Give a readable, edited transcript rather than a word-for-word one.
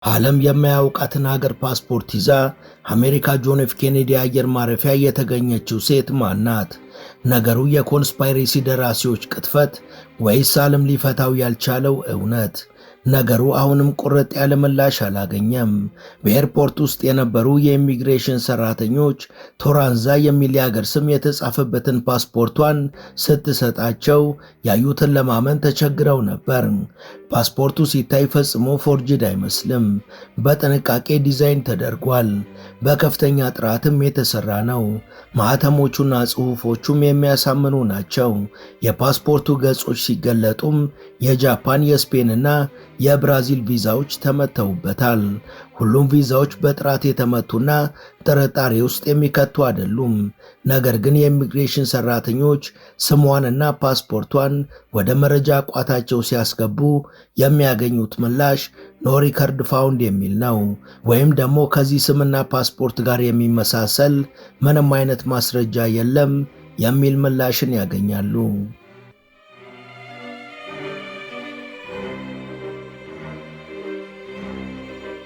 ዓለም የማያውቃትን ሀገር ፓስፖርት ይዛ አሜሪካ ጆን ኤፍ ኬኔዲ አየር ማረፊያ የተገኘችው ሴት ማን ናት? ነገሩ የኮንስፓይሬሲ ደራሲዎች ቅጥፈት ወይስ ዓለም ሊፈታው ያልቻለው እውነት? ነገሩ አሁንም ቁርጥ ያለ ምላሽ አላገኘም። በኤርፖርት ውስጥ የነበሩ የኢሚግሬሽን ሰራተኞች ቶራንዛ የሚል የአገር ስም የተጻፈበትን ፓስፖርቷን ስትሰጣቸው ያዩትን ለማመን ተቸግረው ነበር። ፓስፖርቱ ሲታይ ፈጽሞ ፎርጅድ አይመስልም። በጥንቃቄ ዲዛይን ተደርጓል። በከፍተኛ ጥራትም የተሰራ ነው። ማህተሞቹና ጽሑፎቹም የሚያሳምኑ ናቸው። የፓስፖርቱ ገጾች ሲገለጡም የጃፓን፣ የስፔንና የብራዚል ቪዛዎች ተመተውበታል። ሁሉም ቪዛዎች በጥራት የተመቱና ጥርጣሬ ውስጥ የሚከቱ አይደሉም። ነገር ግን የኢሚግሬሽን ሰራተኞች ስሟንና ፓስፖርቷን ወደ መረጃ ቋታቸው ሲያስገቡ የሚያገኙት ምላሽ ኖ ሪከርድ ፋውንድ የሚል ነው። ወይም ደግሞ ከዚህ ስምና ፓስፖርት ጋር የሚመሳሰል ምንም አይነት ማስረጃ የለም የሚል ምላሽን ያገኛሉ።